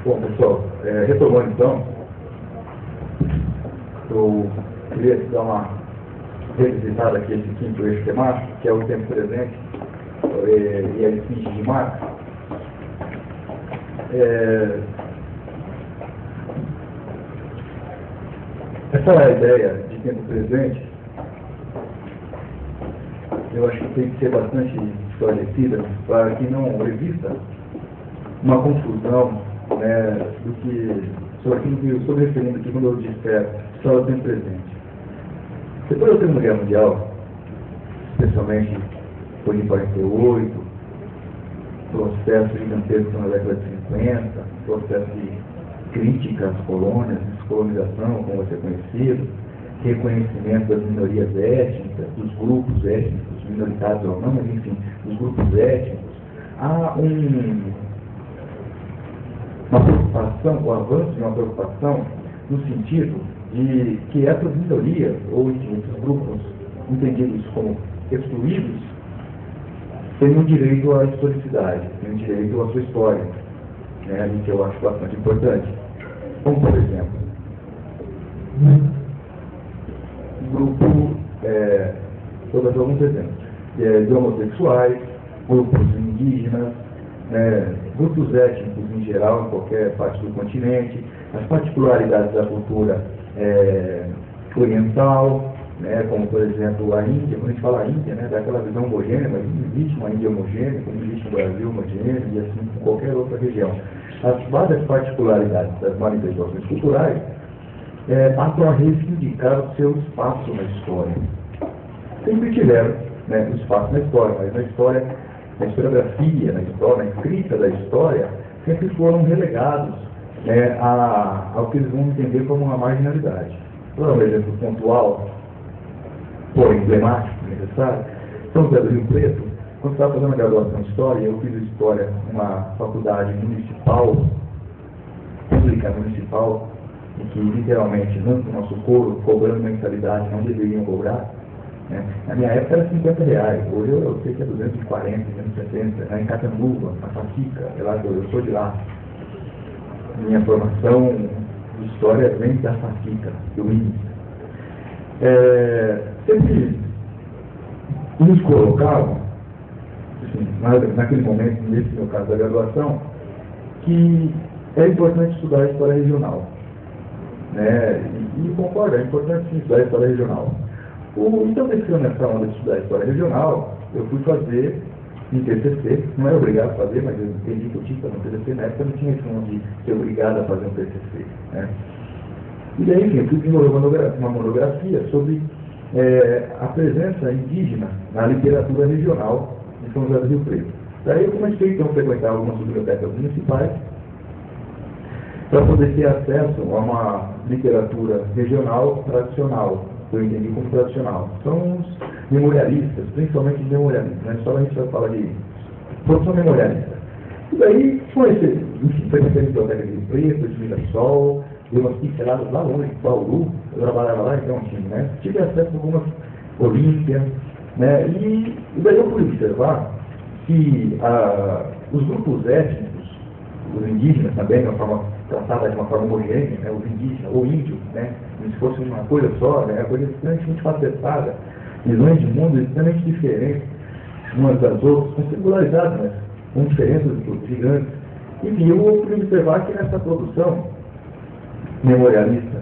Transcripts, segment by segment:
Bom, pessoal, retomando então, eu queria dar uma revisitada aqui esse quinto eixo temático, que é o tempo presente e a esfinge de Marx. Essa ideia de tempo presente, eu acho que tem que ser bastante esclarecida para que não exista uma confusão, né, sobre aquilo que eu estou referindo aqui quando eu disser só o tempo presente. Depois da Segunda Guerra Mundial, especialmente foi em 48, processo gigantesco na década de 50, processo de crítica às colônias, descolonização, como vai ser conhecido, reconhecimento das minorias étnicas, dos grupos étnicos, minoritários ou não, mas enfim, dos grupos étnicos, há uma preocupação, o avanço de uma preocupação no sentido de que essas minorias, ou enfim, esses grupos entendidos como excluídos, tenham direito à historicidade, tenham direito à sua história, né, que eu acho bastante importante. Como, por exemplo, grupo, vou dar alguns exemplos, de homossexuais, grupos indígenas, grupos étnicos em geral, em qualquer parte do continente, as particularidades da cultura oriental, como por exemplo a Índia. Quando a gente fala Índia, dá aquela visão homogênea, mas não existe uma Índia homogênea, como existe no Brasil homogênea, e assim em qualquer outra região. As várias particularidades das manifestações culturais passam a reivindicar o seu espaço na história. Sempre tiveram o espaço na história, mas na história, na historiografia, na escrita da história, sempre foram relegados ao que eles vão entender como uma marginalidade. Vou dar um exemplo pontual, porém emblemático, necessário. São José do Rio Preto, quando estava fazendo a graduação em História, eu fiz História numa faculdade municipal, pública municipal, em que literalmente, dando o nosso couro, cobrando mensalidade, não deveriam cobrar. Na minha época era R$50, hoje eu sei que é 240, 270, em Catanduva, na Facica, eu sou de lá. Minha formação de história vem da Facica, do índice. Sempre nos colocavam, assim, naquele momento, nesse meu caso da graduação, que é importante estudar a história regional. E concordo, é importante sim, estudar a história regional. Então, descendo nessa onda de estudar a história regional, eu fui fazer em TCC, não era obrigado a fazer, mas eu entendi que eu tinha que fazer um TCC, na época não tinha esse nome de ser obrigado a fazer um TCC. E daí, enfim, eu fui desenvolver uma monografia sobre a presença indígena na literatura regional de São José do Rio Preto. Daí eu comecei então a frequentar algumas bibliotecas municipais para poder ter acesso a uma literatura regional tradicional, que eu entendi como tradicional. São os memorialistas, principalmente os memorialistas. Na história a gente vai falar de produção memorialista. E daí, frequentei a biblioteca de Rio Preto, de Mirassol, dei umas pinceladas lá longe, de Bauru, eu trabalhava lá, então, tive acesso a algumas Olímpia, e daí eu fui observar que os grupos étnicos, os indígenas também, de uma forma tratada de uma forma homogênea, os indígenas, ou índios, como se fosse uma coisa só, uma coisa extremamente facetada, visões de mundo extremamente diferentes umas das outras, com singularidades, mas com diferenças gigantes. Enfim, eu pude observar que nessa produção memorialista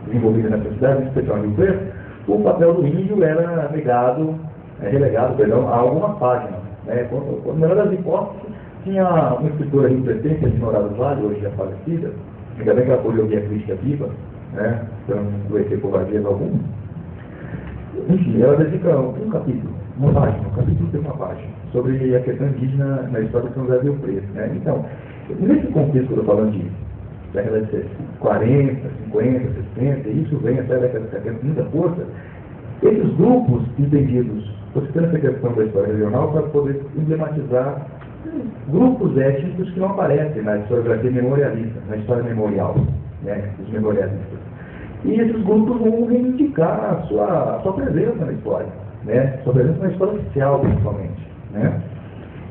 desenvolvida nessa cidade, especialmente no Preto, o papel do índio era relegado a algumas páginas. Na melhor das hipóteses, tinha uma escritora rio-pretense, de Norada do Vale, hoje já falecida, ainda bem que ela pôde ouvir a crítica viva, para não adoecer covardias alguma. Enfim, ela dedica um capítulo, uma página, um capítulo tem uma página, sobre a questão indígena na história de São José do Rio Preto. Então, nesse contexto que eu estou falando de década de 40, 50, 60, e isso vem até a década de 70 com muita força, esses grupos entendidos, você tem essa questão da história regional para poder emblematizar grupos étnicos que não aparecem na historiografia memorialista, na história memorial, os memorialistas. E esses grupos vão reivindicar a sua presença na história, sua presença na história oficial, principalmente.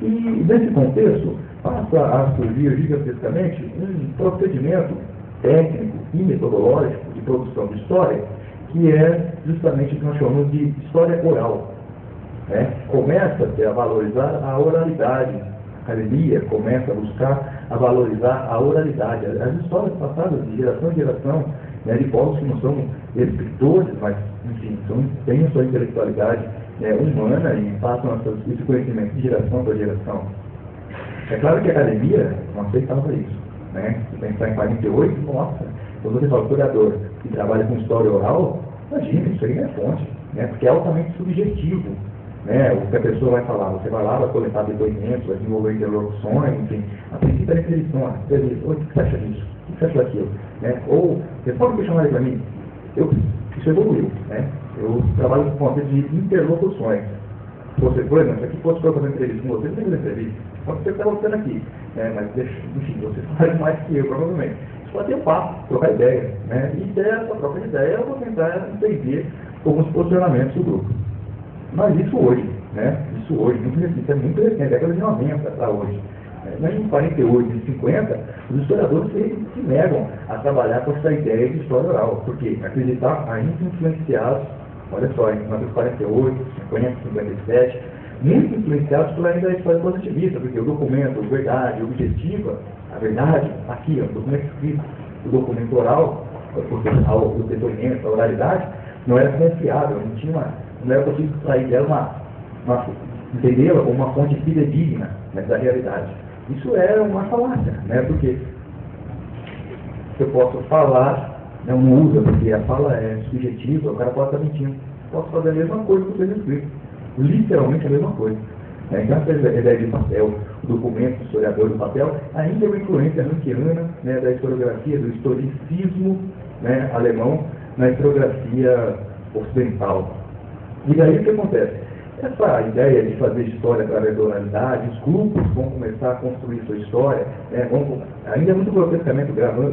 E nesse contexto, passa a surgir gigantescamente um procedimento técnico e metodológico de produção de história, que é justamente o que nós chamamos de história oral. Começa-se a valorizar a oralidade. A academia começa a buscar a valorizar a oralidade. As histórias passadas de geração em geração, de povos que não são escritores, mas, enfim, têm a sua intelectualidade humana e passam esse conhecimento de geração para geração. É claro que a academia não aceitava isso. Se pensar em 48, nossa, quando você fala historiador que trabalha com história oral, imagina, isso aí não é fonte, porque é altamente subjetivo. O que a pessoa vai falar, você vai lá, vai coletar depoimentos, vai desenvolver interlocuções, enfim, a princípio da entrevista, o que você acha disso? O que você acha daquilo? Ou, você pode me chamar para mim? Isso evoluiu, eu trabalho com o conceito de interlocuções. Você, por exemplo, se aqui fosse para fazer entrevista com você, não tem que entrevista. Pode ser que está voltando aqui, mas enfim, você faz mais que eu, provavelmente. Você pode ter um papo, trocar ideia, e dessa própria ideia eu vou tentar entender alguns posicionamentos do grupo. Mas isso hoje, isso é muito recente, década de 90 para hoje. Mas em 48 e 50, os historiadores se negam a trabalhar com essa ideia de história oral, porque acreditar ainda influenciados, olha só, em 1948, 50, 57, muito influenciados pela ainda história positivista, porque o documento, a verdade, objetiva, a verdade, aqui, o documento escrito, o documento oral, o depoimento, a oralidade, não era confiável, não era possível sair dela entendê-la como uma fonte fidedigna da realidade. Isso é uma falácia, porque eu posso falar, não usa, porque a fala é subjetiva, o cara pode estar mentindo. Posso fazer a mesma coisa que o seja escrito, literalmente a mesma coisa. Então, essa ideia de papel, o documento do historiador do papel, ainda é uma influência rankiana da historiografia, do historicismo alemão na historiografia ocidental. E daí o que acontece? Essa ideia de fazer história através da oralidade, os grupos vão começar a construir sua história, ainda é muito grotescamente gravando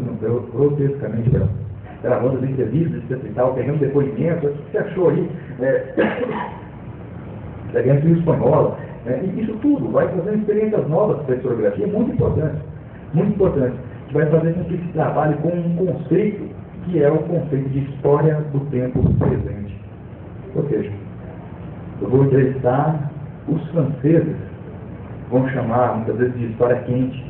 as entrevistas e tal, pegando depoimentos, o que você achou aí? Da Guerra Civil Espanhola, e isso tudo vai fazendo experiências novas para a historiografia, muito importante, que vai fazer com que se trabalhe com um conceito que é o conceito de história do tempo presente. Ou seja, eu vou entrevistar os franceses, vão chamar muitas vezes de história quente,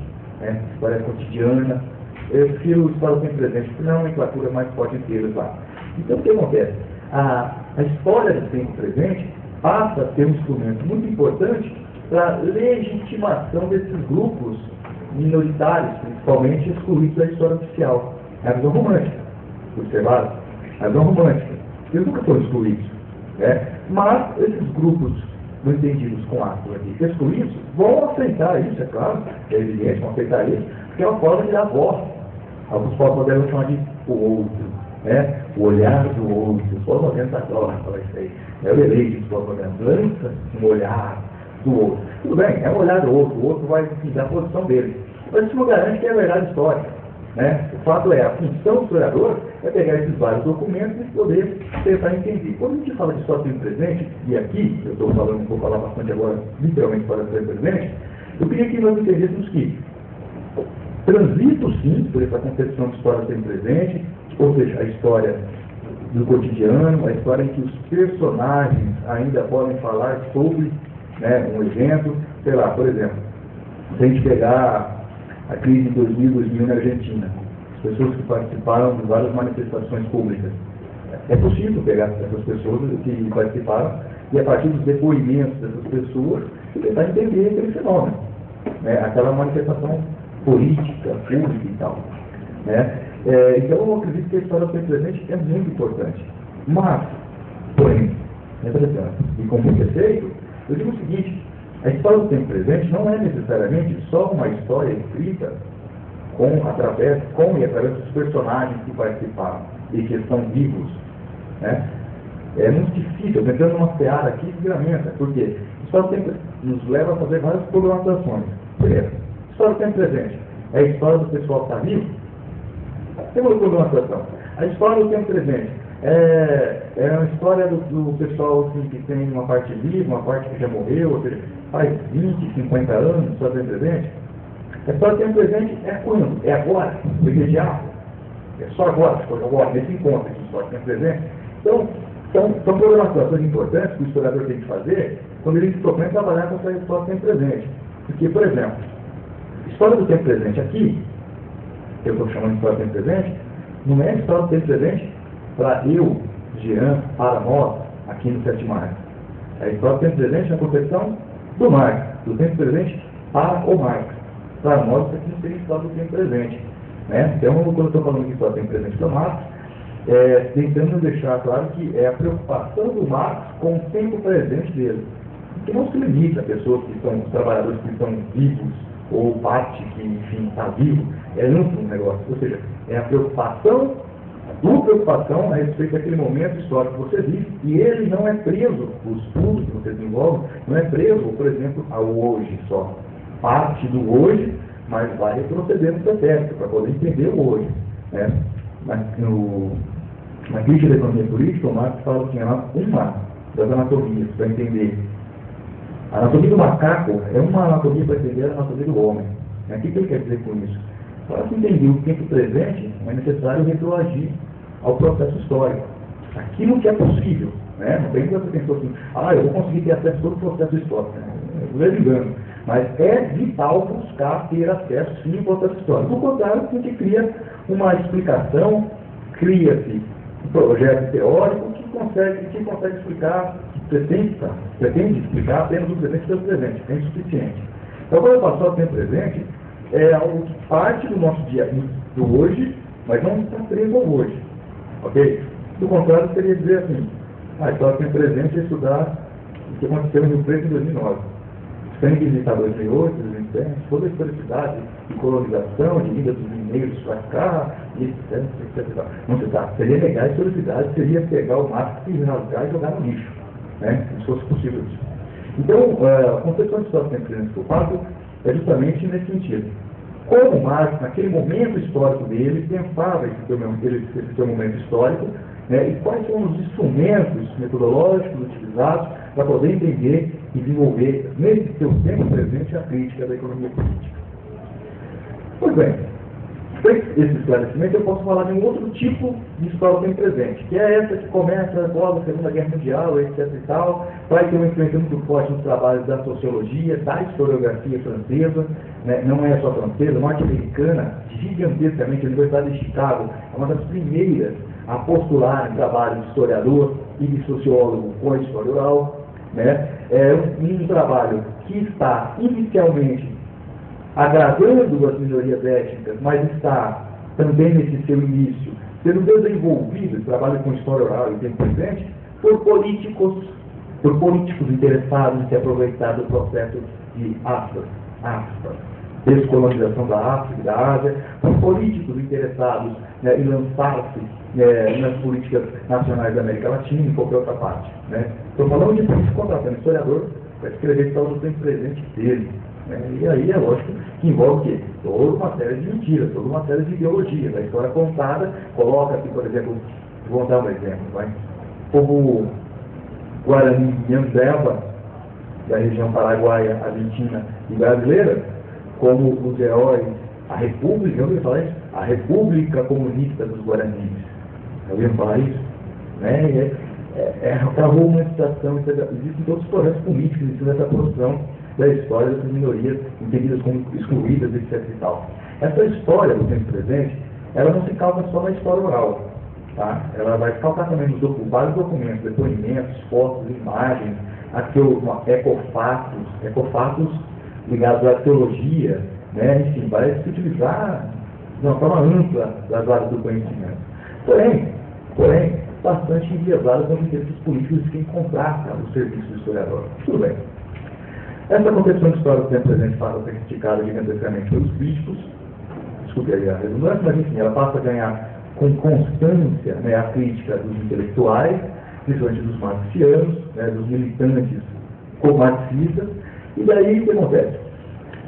história cotidiana. Eu prefiro história do tempo presente, porque não é uma nomenclatura mais forte inteira lá. Então o que acontece? A história do tempo presente passa a ser um instrumento muito importante para a legitimação desses grupos minoritários, principalmente excluídos da história oficial. É a visão romântica, observaram? A visão romântica. Eles nunca foram excluídos. Mas esses grupos não entendidos com aspas aqui, excluídos, vão aceitar isso, é claro, é evidente, vão aceitar isso, porque é uma forma de dar voz. Alguns pós-modernos chamam de o outro, o olhar do outro. Os pós-modernos adoram falar isso aí. É o deleite dos pós-modernos, lança um olhar do outro. Tudo bem, é um olhar do outro, o outro vai dar a posição dele. Mas isso não garante que é a verdade histórica. O fato é, a função do historiador é pegar esses vários documentos e poder tentar entender. Quando a gente fala de história do tempo presente, e aqui, eu estou falando, vou falar bastante agora, literalmente história do tempo presente, eu queria que nós entendêssemos que transito sim por essa concepção de história do tempo presente, ou seja, a história do cotidiano, a história em que os personagens ainda podem falar sobre um evento, sei lá, por exemplo, se a gente pegar a crise de 2000 na Argentina, as pessoas que participaram de várias manifestações públicas. É possível pegar essas pessoas que participaram e, a partir dos depoimentos dessas pessoas, tentar entender aquele fenômeno, aquela manifestação política, pública e tal. Então, eu acredito que a história do tempo presente é muito importante. Mas, porém, entretanto, e como preceito, eu digo o seguinte: a história do tempo presente não é necessariamente só uma história escrita através dos personagens que participaram e que estão vivos. É muito difícil, eu tentando uma seara aqui de ferramenta, porque a história do tempo nos leva a fazer várias programações. Primeiro, a história do tempo presente é a história do pessoal que está vivo? Tem uma programação. A história do tempo presente é uma história do pessoal assim, que tem uma parte viva, uma parte que já morreu, ou seja, faz 20, 50 anos, só tem presente. A história do tempo presente é quando? É agora, no imediato. É só agora, nesse encontro de história do tempo presente. Então, são programações importantes que o historiador tem que fazer quando ele se propõe a trabalhar com essa história do tempo presente. Porque, por exemplo, história do tempo presente aqui, que eu estou chamando de história do tempo presente, não é história do tempo presente para eu, Jean, para nós, aqui no 7 Marx. É a história do tempo presente na concepção do Marx, do tempo presente para o Marx. Para nós, isso aqui não seria história do tempo presente. Né? Então, quando eu estou falando de história do tempo presente para Marx, tentando deixar claro que é a preocupação do Marx com o tempo presente dele. Que não se limita a pessoas que são, os trabalhadores que estão vivos, ou parte que, enfim, está vivo, é amplo um negócio. Ou seja, é a preocupação, a tua preocupação a respeito daquele momento histórico que você vive, e ele não é preso, os estudos que você desenvolve, não é preso, por exemplo, ao hoje só. Parte do hoje, mas vai retroceder no pretérito, para poder entender o hoje. Né? Na crítica da economia política, o Marx fala que uma das anatomias, para entender. A anatomia do macaco é uma anatomia para entender a anatomia do homem. O que ele quer dizer com isso? Para se entender o tempo presente, é necessário retroagir ao processo histórico. Aquilo que é possível. Né? Não tem que você pensar assim, eu vou conseguir ter acesso a todo o processo histórico. Não é engano. Mas é vital buscar ter acesso sim ao processo histórico. Do contrário, a gente cria uma explicação, cria-se um projeto teórico que consegue explicar, pretende explicar apenas o presente pelo presente, é insuficiente. Então, quando eu falo só o tempo presente, é algo que parte do nosso dia, do hoje, mas não está preso ao hoje. Ok? Do contrário, seria dizer assim, a história do tempo presente é estudar o que aconteceu no Rio Preto em 2009. Sem visitar 2008, 2010, toda a historicidade de colonização, de vinda dos mineiros para cá, etc. Não se trata. Seria negar a historicidade, seria pegar o Marx e rasgar e jogar no lixo, né? Se fosse possível isso. Então, a concepção de história do tempo presente que eu faço é justamente nesse sentido. Como Marx, naquele momento histórico dele, pensava esse seu momento histórico, né, e quais são os instrumentos metodológicos utilizados para poder entender e desenvolver, nesse seu tempo presente, a crítica da economia política. Pois bem, feito esse esclarecimento, eu posso falar de um outro tipo de história do tempo presente, que é essa que começa após a Segunda Guerra Mundial, etc. e tal, vai ter uma influência muito forte nos trabalhos da sociologia, da historiografia francesa, né? Não é só francesa, norte-americana, gigantescamente. A Universidade de Chicago é uma das primeiras a postular em trabalho de historiador e de sociólogo com a história oral. Né? É um trabalho que está inicialmente agradando as minorias étnicas, mas está também nesse seu início sendo desenvolvido, o trabalho com história oral e tempo presente, por políticos interessados em se aproveitar do processo de descolonização da África e da Ásia, por políticos interessados, né, em lançar-se nas políticas nacionais da América Latina e em qualquer outra parte. Né? Estou falando de político contratando historiador para escrever a história do tempo presente dele. Né? E aí é lógico que envolve o quê? Toda uma série de mentiras, toda uma série de ideologias. A história contada coloca aqui, por exemplo, vou dar um exemplo, vai? Como Guarani Yandeva, da região paraguaia, argentina e brasileira, como os heróis, a República, eu ouvi falar isso? A República Comunista dos Guaranis. Eu ouvi falar isso? Né? É a romantização, existem todos os projetos políticos em cima dessa construção da história dessas minorias entendidas como excluídas, etc. e tal. Essa história do tempo presente, ela não se calca só na história oral. Tá? Ela vai se calcar também nos vários documentos, depoimentos, fotos, imagens, ecofatos ligados à teologia, né? Enfim, vai se utilizar de uma forma ampla das áreas do conhecimento. Porém, bastante enviesada com os interesses políticos de quem contrata o serviço do historiador. Tudo bem. Essa concepção de história do tempo presente passa a ser criticada gigantescamente pelos críticos, desculpe aí a redundância, mas enfim, ela passa a ganhar com constância, né, a crítica dos intelectuais, principalmente dos marxianos, né, dos militantes marxistas, e daí o que acontece?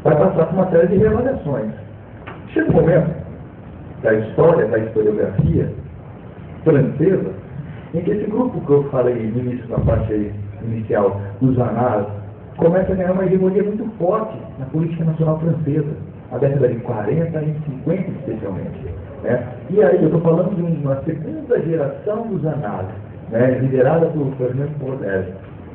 Vai passar por uma série de reavaliações. Chega um momento da história, da historiografia francesa, em que esse grupo que eu falei no início, na parte aí inicial, dos anais começa a ganhar uma hegemonia muito forte na política nacional francesa, na década de 40 e 50 especialmente. Né? E aí eu estou falando de uma segunda geração dos anais, né, liderada por Fernand Braudel.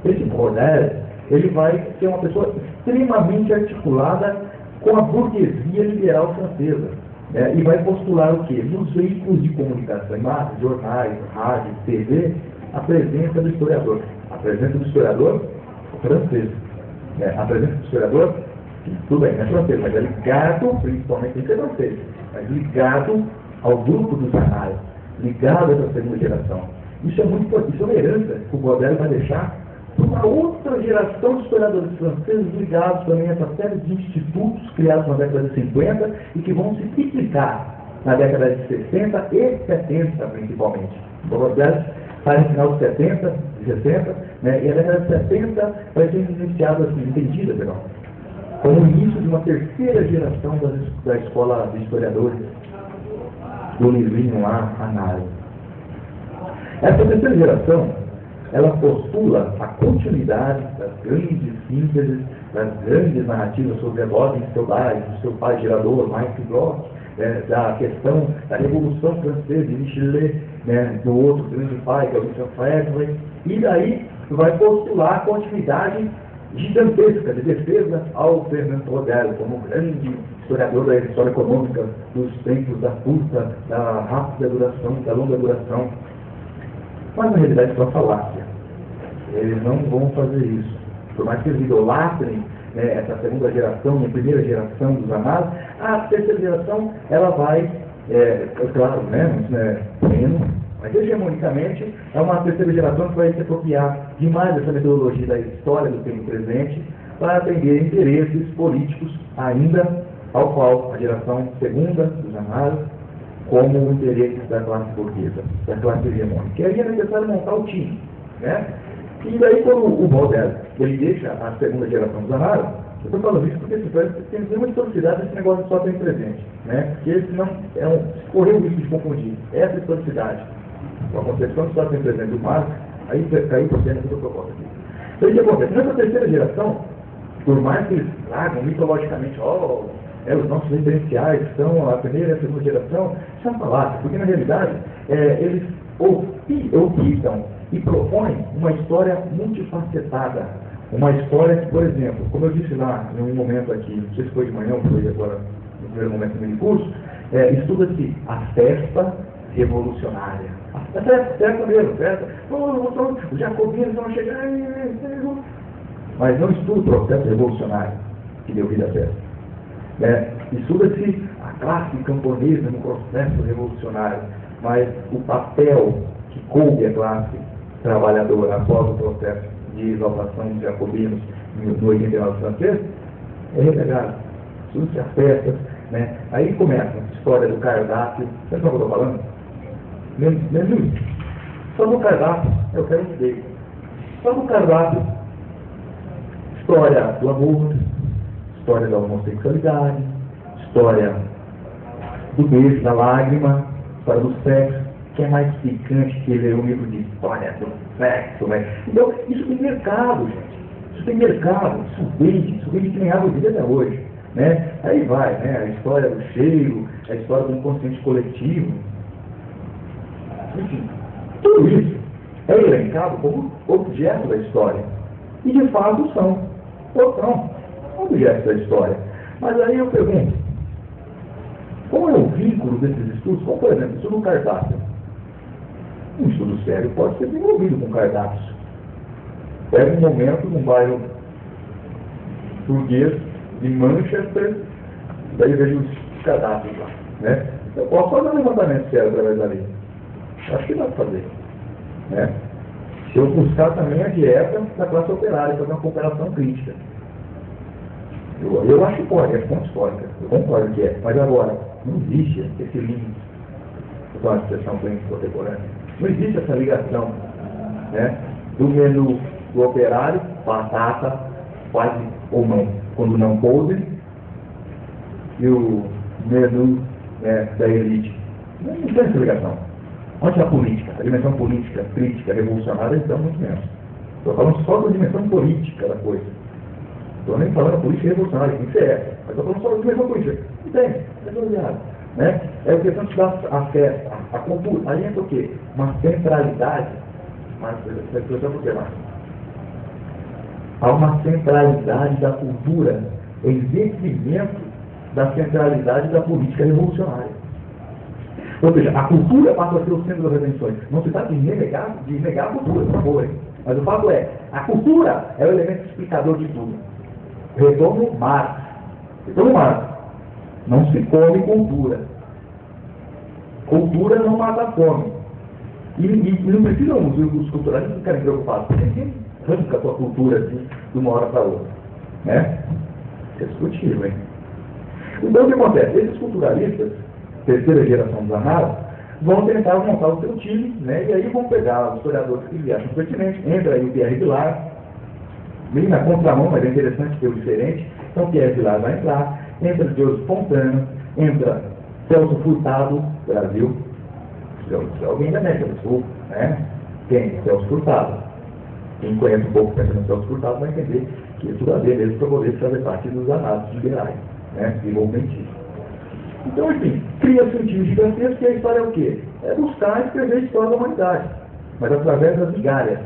Esse Braudel, ele vai ser uma pessoa extremamente articulada com a burguesia liberal francesa. Né, e vai postular o quê? Nos veículos de comunicação, em massa, jornais, rádio, TV, a presença do historiador. A presença do historiador francês. Né, a presença do historiador, tudo bem, não é francês, mas é ligado, principalmente em francês, mas ligado ao grupo dos anais, ligado a essa segunda geração. Isso é muito importante, isso é uma herança que o Braudel vai deixar para uma outra geração de historiadores franceses ligados também a essa série de institutos criados na década de 50 e que vão se triplicar na década de 60 e 70 principalmente. O Braudel sai no final de 70, de 60, né, e a década de 70 vai ser iniciada, assim, entendida, como o início de uma terceira geração da escola de historiadores do livrinho lá, Análise. Essa terceira geração, ela postula a continuidade das grandes sínteses, das grandes narrativas sobre a ordem feudais, do seu pai gerador, Michael Bloch, da questão da Revolução Francesa de Michelet, né, do outro grande pai, que é o Richard Feldman, e daí vai postular a continuidade gigantesca de defesa ao Fernand Braudel, como grande historiador da história econômica dos tempos da curta, da rápida duração, da longa duração. Mas na realidade é uma falácia. Eles não vão fazer isso. Por mais que eles idolatrem, né, essa segunda geração e a primeira geração dos anais, a terceira geração ela vai, claro, menos, mas hegemonicamente é uma terceira geração que vai se apropriar demais dessa metodologia da história do tempo presente para atender interesses políticos ainda ao qual a geração segunda dos anais como interesses da classe burguesa, da classe hegemônica. E aí é necessário montar o time. Né? E daí, quando o Braudel ele deixa a segunda geração dos anais, eu estou falando isso porque tem uma historicidade desse negócio de só ter presente. Né? Porque senão correu o risco de confundir essa historicidade com a concepção de só ter presente do Marx, aí caiu por cento da proposta aqui. Então, o que acontece? Nessa terceira geração, por mais que eles tragam mitologicamente, os nossos referenciais são a primeira e a segunda geração, isso é uma falácia, porque na realidade eles optam e propõem uma história multifacetada. Uma história que, por exemplo, como eu disse lá em um momento aqui, não sei se foi de manhã ou foi agora no primeiro momento do mini curso, estuda-se a festa revolucionária. A festa mesmo, festa. Os jacobinos vão chegar, mas não estuda o processo revolucionário que deu vida à festa. Estuda-se a classe camponesa no processo revolucionário, mas o papel que coube a classe trabalhadora após o processo de exaltação dos jacobinos no 89 francês é relegado. Estuda-se as festas, né? Aí começa a história do cardápio. Sabe o que eu estou falando? Menu. Só no cardápio, eu quero um dele. Só no cardápio, história do amor, história da homossexualidade, história do beijo, da lágrima, história do sexo, que é mais picante que ler um livro de história do sexo. Né? Então, isso tem mercado, gente. Isso tem mercado, isso vende que nem água de vida até hoje. Né? Aí vai, né? A história do cheiro, a história do inconsciente coletivo. Enfim, tudo isso é elencado como objeto da história. E de fato são objetos da história. Mas aí eu pergunto, qual é o vínculo desses estudos? Como, por exemplo, estudo cardápio. Um estudo sério pode ser desenvolvido com cardápios. Pega um momento num bairro burguês de Manchester, daí eu vejo os cardápios lá. Né? Eu posso fazer um levantamento sério através dali. Acho que dá para fazer. Né? Se eu buscar também a dieta da classe operária, fazer uma comparação crítica. Eu acho que pode, é fonte histórica. Eu concordo que é. Mas agora, não existe esse link com a expressão bem contemporânea. Não existe essa ligação, né, do menu do operário, batata, quase ou não, quando não podre, e o menu, né, da elite. Não tem essa ligação. Onde a política, a dimensão política, crítica, revolucionária, então muito menos. Estou falando só da dimensão política da coisa. Estou nem falando política revolucionária, tem que ser essa. Mas estou falando só de mesma política. Não tem, é baseado. Né? É a questão de dar acesso à cultura. Aí entra o quê? Uma centralidade. Mas você explicar por quê, Marcos? Há uma centralidade da cultura em detrimento da centralidade da política revolucionária. Ou seja, a cultura passa a ser o centro das redenções. Não se trata de negar a cultura, por favor, hein? Mas o fato é, a cultura é o elemento explicador de tudo. Retorno Marx. Retorno Marx. Não se come cultura. Cultura não mata a fome. E não precisam os culturalistas ficarem preocupados. Ninguém arranca a sua cultura assim, de uma hora para outra. Né? Isso é discutível, hein? Então, o que acontece? Esses culturalistas, terceira geração dos análogos, vão tentar montar o seu time, né? E aí vão pegar os historiadores que eles acham pertinentes. Entra aí o Pierre Vilar, bem na contramão, mas é interessante ter o diferente. Então, Pierre Vilar vai entrar, entra Joseph Fontana, entra Celso Furtado, Brasil, alguém da América do Sul, né? Quem? Celso Furtado. Quem conhece um pouco o pensamento de Celso Furtado vai entender que isso tudo a ver mesmo para poder fazer parte dos análises liberais, né? Desenvolvimentistas. Então, enfim, cria-se um time gigantesco e a história é o quê? É buscar escrever a história da humanidade, mas através das migalhas.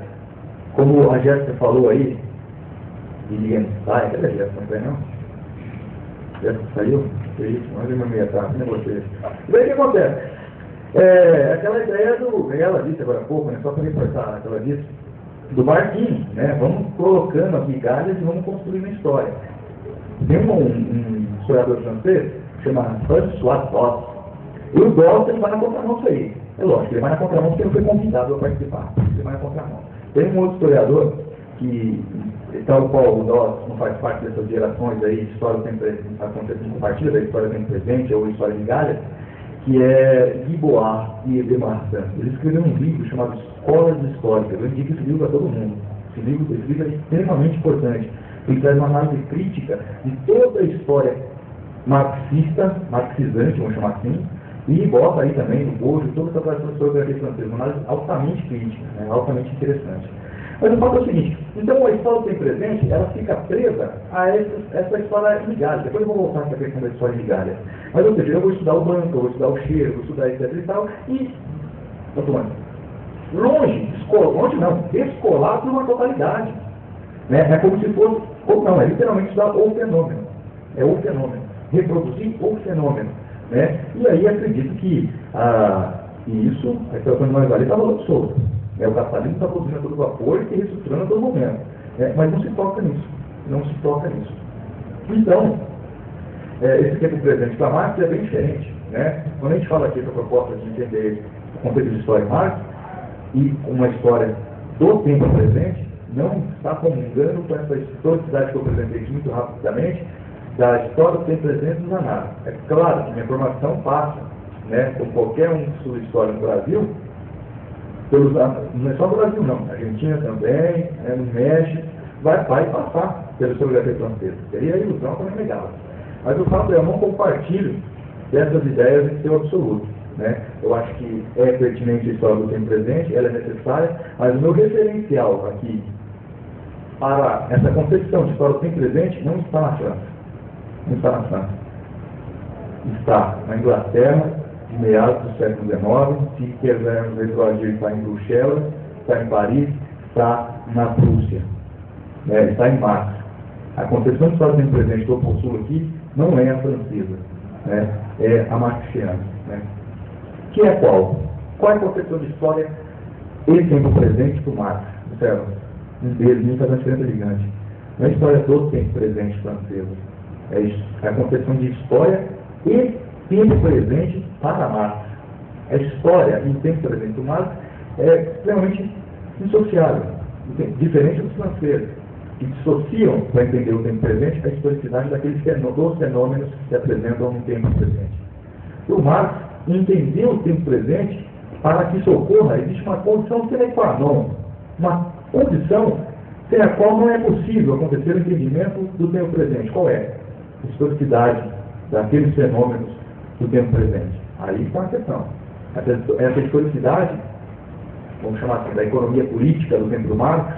Como a Jéssica falou aí, Lilian Stein, cadê a Jéssica? Não é não? Jéssica saiu? Que isso? Não é uma meia tarde, não é você. E daí o que acontece? Aquela ideia ela disse agora há pouco, né? Só para reforçar, ela disse, do barquinho, né? Vamos colocando as migalhas e vamos construindo a história. Tem um historiador francês, chama François Doss. E o Doss, ele vai na contramão disso aí. É lógico, ele vai na contramão porque ele foi convidado a participar. Ele vai na contramão. Tem um outro historiador que, tal qual o Doss não faz parte dessas gerações aí, de história sempre acontecendo compartilha da história sempre presente, ou história de galha, que é Guy Board e de Martin. Ele escreveu um livro chamado Escolas Históricas. Eu indico esse livro a todo mundo. Esse livro é extremamente importante. Ele traz uma análise crítica de toda a história marxista, marxizante, vamos chamar assim, e bota aí também no bojo toda essa tradição historiográfica francesa, uma análise altamente crítica, né, altamente interessante. Mas o fato é o seguinte, então a história do tempo presente, ela fica presa a essa história migalha. Depois eu vou voltar aqui a questão da história migalha. Mas, ou seja, eu vou estudar o banco, eu vou estudar o cheiro, eu vou estudar etc e tal, e, descolar por uma totalidade. Né? É como se fosse, ou não, é literalmente estudar o fenômeno. É o fenômeno. Reproduzir o fenômeno. Né? E aí acredito que isso, a situação de mais-valia está rolando solto. O capitalismo está produzindo a todo vapor e reestruturando a todo momento. Mas não se toca nisso. Não se toca nisso. Então, esse tempo presente para Marx é bem diferente. Né? Quando a gente fala aqui essa proposta de entender o conceito de história em Marx e uma história do tempo presente, não está comungando com essa historicidade que eu apresentei aqui muito rapidamente, da história do tempo presente dos análises. É claro que minha formação passa, né, como qualquer um que estuda história no Brasil, não é só no Brasil não, na Argentina também, no México, vai passar pela historiografia francesa. Seria a ilusão também legal. Mas o fato é, eu não compartilho dessas ideias em seu absoluto. Né? Eu acho que é pertinente a história do tempo presente, ela é necessária, mas o meu referencial aqui para essa concepção de história do tempo presente não está na França. Não está na França. Está na Inglaterra, de meados do século XIX, se quisermos retroagir, está em Bruxelas, está em Paris, está na Prússia, né? Está em Marx. A concepção de história do tempo presente que eu possuo aqui não é a francesa, né? É a marxiana. Né? Que é qual? Qual é a concepção de história e tempo presente para o Marx? Observa, um deles faz uma diferença gigante. Não é a história do tempo presente francesa. É a concepção de história e tempo presente para Marx. A história e o tempo presente do Marx é extremamente indissociável, diferente dos franceses, que dissociam, para entender o tempo presente, a historicidade dos fenômenos que se apresentam no tempo presente. O Marx entendeu o tempo presente, para que isso ocorra, existe uma condição sine qua non, uma condição sem a qual não é possível acontecer o entendimento do tempo presente. Qual é? A historicidade daqueles fenômenos do tempo presente. Aí está a questão. Essa historicidade, vamos chamar assim, da economia política do tempo do Marx,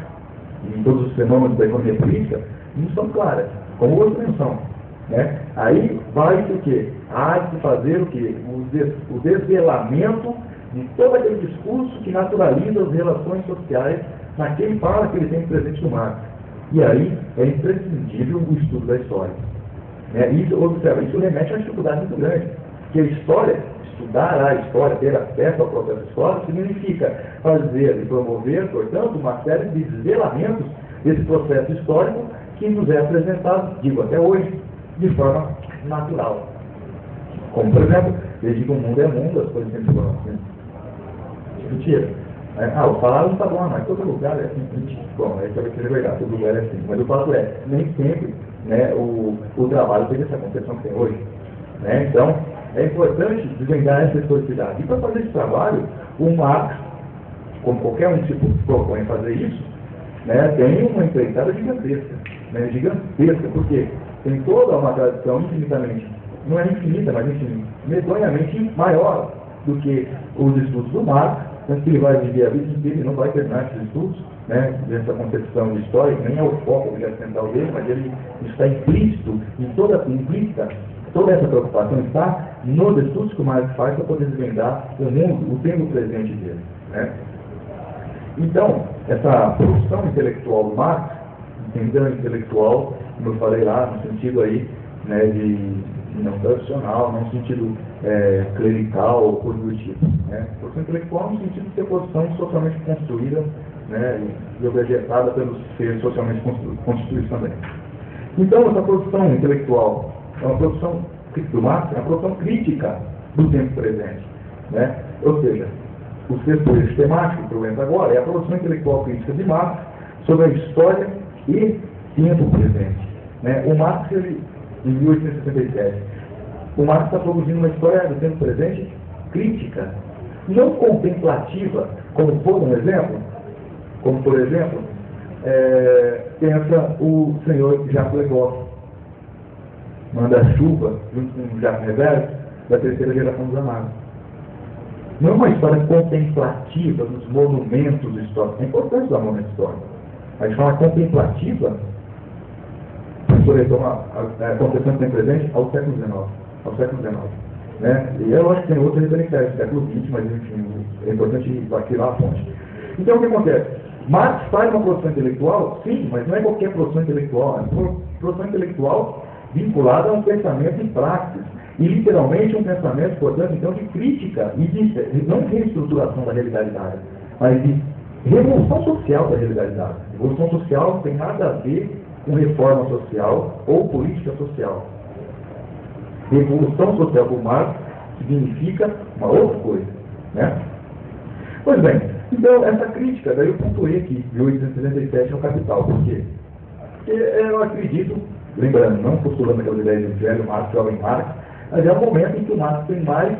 e todos os fenômenos da economia política, não são claras, como outras não são. Né? Aí vai o quê? Há de fazer o quê? O desvelamento de todo aquele discurso que naturaliza as relações sociais naquele fala que ele tem presente no Marx. E aí é imprescindível o estudo da história. Né? Isso, observa, isso remete a uma dificuldade muito grande, que a história, estudar a história, ter acesso ao processo histórico, significa fazer e promover, portanto, uma série de desvelamentos desse processo histórico que nos é apresentado, digo até hoje, de forma natural. Como, por exemplo, desde que o mundo é mundo, as coisas sempre foram assim. Mentira. O salário não está bom, mas todo lugar é assim. Bom, isso vai ser verdade, todo lugar é assim. Mas o fato é, nem sempre, né, o trabalho teve essa concepção que tem hoje. Né? Então, é importante desvendar essa historicidade. E para fazer esse trabalho, o Marx, como qualquer um que se propõe fazer isso, né, tem uma empreitada gigantesca. Né, gigantesca, porque tem toda uma tradição infinitamente, não é infinita, mas enfim, medonhamente maior do que os estudos do Marx, tanto que ele vai viver a vida inteira e não vai terminar esses estudos, né, dessa concepção de história, que nem é o foco central dele, mas ele está implícito em implícita, toda essa preocupação está nos estudos que o Marx faz para poder desvendar o mundo, o tempo presente dele. Né? Então, essa produção intelectual do Marx, entendeu? Intelectual, como eu falei lá, no sentido aí, né, de não tradicional, não no sentido clerical ou positivo. Né? Produção intelectual no sentido de ter produção socialmente construída, né, e objetada pelos seres socialmente constituídos também. Então, essa produção intelectual é uma produção do Marx, é uma produção crítica do tempo presente. Né? Ou seja, o sexto temático que eu entro agora é a produção intelectual crítica de Marx sobre a história e tempo presente. Né? O Marx, ele, em 1867, o Marx está produzindo uma história do tempo presente crítica, não contemplativa, como por exemplo, pensa o senhor Jacques Legoff, manda-chuva, junto com o Jacques Revers, da terceira geração dos Amados. Não é uma história contemplativa dos monumentos históricos, é importante dar momento histórico. A gente fala contemplativa, por exemplo, a concepção que tem presente ao século XIX. Né? E eu acho que tem outras referências do século XX, mas enfim, é importante aqui lá a fonte. Então o que acontece? Marx faz uma produção intelectual, sim, mas não é qualquer produção intelectual, é uma produção intelectual vinculada a um pensamento em praxis. E literalmente um pensamento, portanto, então, de crítica e de não de reestruturação da realidade dada, mas de revolução social da realidade dada. Revolução social não tem nada a ver com reforma social ou política social. Revolução social por Marx significa uma outra coisa. Né? Pois bem, então essa crítica, daí eu pontuei aqui, de 1867 no Capital. Por quê? Porque eu acredito, lembrando, não postulando aquelas ideias do velho Marx, jovem Marx, mas é um momento em que o Marx tem mais,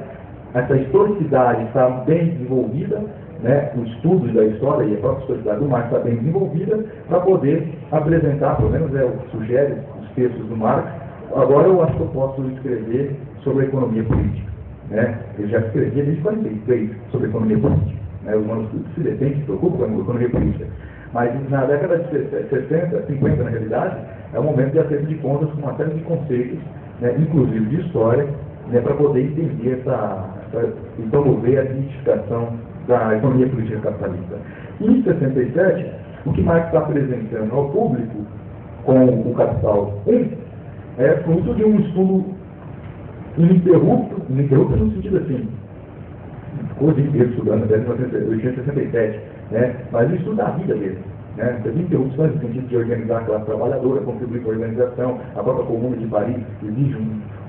essa historicidade está bem desenvolvida, né, os estudos da história e a própria historicidade do Marx está bem desenvolvida para poder apresentar, pelo menos é o que sugere os textos do Marx. Agora eu acho que eu posso escrever sobre a economia política. Né? Eu já escrevi desde 1943 sobre a economia política. Né? Os manuscritos se detêm, se preocupam com a economia política. Mas na década de 60, 50, na realidade, é o momento de acerto de contas com uma série de conceitos, né, inclusive de história, né, para poder entender e promover a identificação da economia política capitalista. E em 67, o que Marx está apresentando ao público com o Capital 1 é fruto de um estudo ininterrupto no sentido assim, ficou o dia inteiro estudando, até 1967, né, mas o estudo da vida dele. Né, ininterrupto no sentido de organizar a classe trabalhadora, contribuir com a organização, a própria Comuna de Paris exige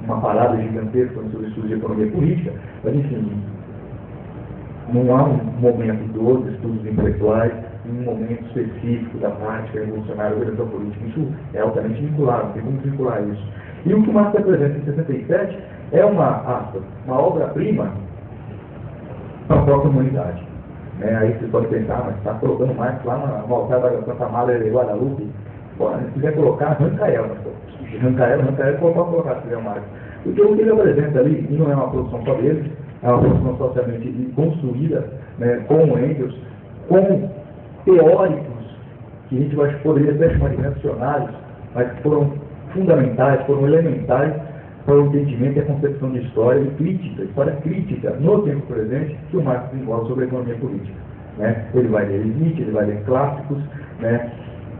uma parada gigantesca nos seus estudos de economia política, mas enfim, não há um momento dos estudos intelectuais, um momento específico da prática revolucionária da organização política. Isso é altamente vinculado, tem como vincular isso. E o que o Marx apresenta em 67 é uma obra-prima para a própria humanidade. Aí vocês podem pensar, mas está colocando Marx lá no altar da Santa Madre de Guadalupe. Pô, se quiser colocar, arranca ela. Arranca ela, colocar se quiser o Marx. Porque o que ele apresenta ali, e não é uma produção só dele, é uma produção socialmente construída, né, com Engels, com teóricos, que a gente poderia até chamar de reacionários, mas que foram fundamentais, foram elementares para o entendimento e a concepção de história e crítica, história crítica no tempo presente que o Marx desenvolve sobre a economia política. Né? Ele vai ler Nietzsche, ele vai ler clássicos, né,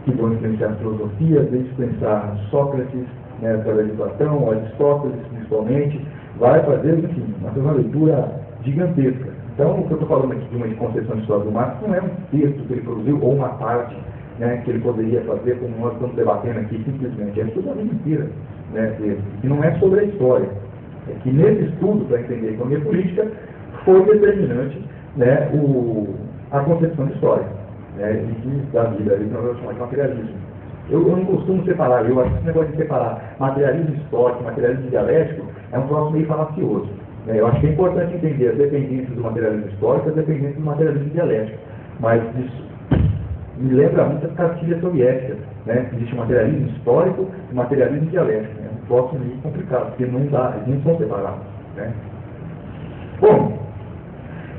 que vão influenciar a filosofia, desde influenciar Sócrates, né, através de Platão, Aristóteles principalmente, vai fazer, enfim, uma leitura gigantesca. Então, o que eu estou falando aqui de uma concepção de história do Marx não é um texto que ele produziu ou uma parte, né, que ele poderia fazer, como nós estamos debatendo aqui, simplesmente. É tudo a vida inteira, né, que não é sobre a história. É que nesse estudo, para entender a economia política, foi determinante, né, a concepção de história, né, da vida, ele não vai chamar de materialismo. Eu não costumo separar, eu acho que esse negócio de separar materialismo histórico, materialismo dialético, é um troço meio falacioso. Né? Eu acho que é importante entender as dependências do materialismo histórico e as dependências do materialismo dialético. Mas isso me lembra muito as cartilhas soviéticas, né? Existe materialismo histórico e materialismo dialético. É um troço meio complicado, porque não dá, eles não são separados. Né? Bom,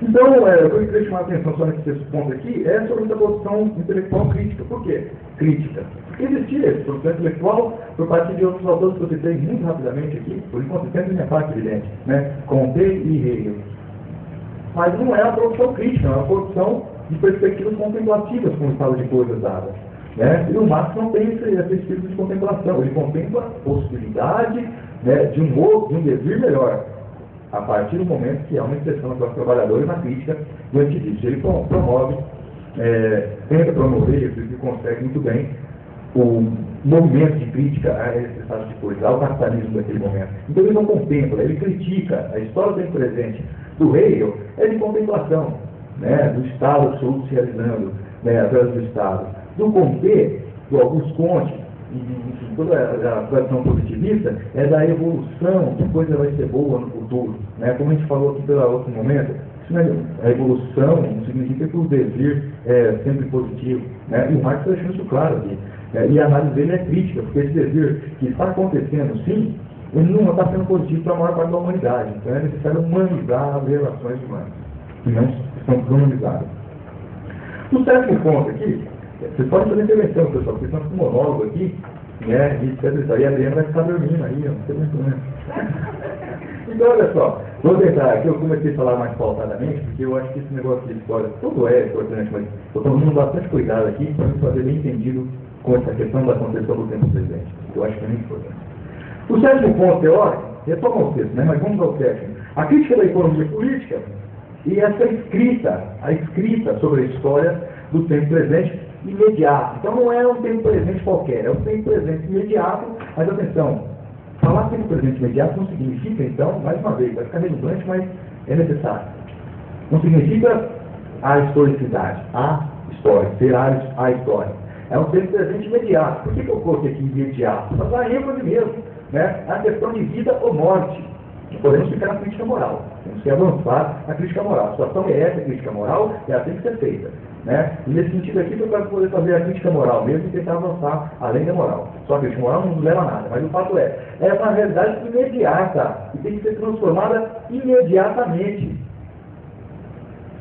então, o que eu queria chamar a atenção só nesse ponto aqui é sobre essa posição intelectual crítica. Por quê? Crítica. Porque existia esse produção intelectual por parte de outros autores que eu citei muito rapidamente aqui, por inconsistência da minha parte, evidente, né? Comte e Hegel. Mas não é a produção crítica, é uma produção de perspectivas contemplativas com o estado de coisas dadas. Né? E o Marx não tem esse espírito de contemplação, ele contempla a possibilidade, né, de um devir melhor, a partir do momento que há uma expressão da classe trabalhadora e uma crítica diante disso. Ele promove, tenta promover, ele consegue muito bem, o movimento de crítica a esse estado de coisas, ao capitalismo daquele momento. Então ele não contempla, ele critica. A história do tempo presente do Hegel é de contemplação, né, do Estado absoluto se realizando, né, através do Estado. Do Comte, do Auguste Comte, e toda a tradição positivista é da evolução, que coisa vai ser boa no futuro. Né? Como a gente falou aqui pelo outro momento, a evolução não significa que o devir é sempre positivo. Né? E o Marx está deixando isso claro aqui. E a análise dele é crítica, porque esse devir que está acontecendo, sim, ele não está sendo positivo para a maior parte da humanidade. Então é necessário humanizar as relações humanas, que não são desumanizadas. O sétimo ponto aqui, vocês podem fazer intervenção, pessoal, porque estão com monólogo aqui, né, e etc. E a Adriana vai ficar dormindo aí, não sei muito bem. Então, olha só, vou tentar aqui, eu comecei a falar mais pausadamente, porque eu acho que esse negócio de história, tudo é importante, mas eu estou tomando bastante cuidado aqui para me fazer bem entendido com essa questão da concepção do tempo presente, que eu acho que é muito importante. O sétimo ponto teórico, retoma o texto, né, mas vamos ao sétimo. A crítica da economia política e essa escrita, a escrita sobre a história do tempo presente imediato. Então não é um tempo presente qualquer, é um tempo presente imediato, mas atenção, falar tempo presente imediato não significa, então, mais uma vez, vai ficar redundante, mas é necessário. Não significa a historicidade, a história, ser a história. É um tempo presente imediato. Por que eu coloquei aqui imediato? Para dar ênfase mesmo, né? A questão de vida ou morte. Podemos ficar na crítica moral. Temos que avançar na crítica moral. A situação é essa, a crítica moral, e ela tem que ser feita. Né? E nesse sentido aqui, eu quero poder fazer a crítica moral mesmo e tentar avançar além da moral. Só a crítica moral não nos leva a nada. Mas o fato é uma realidade imediata e tem que ser transformada imediatamente.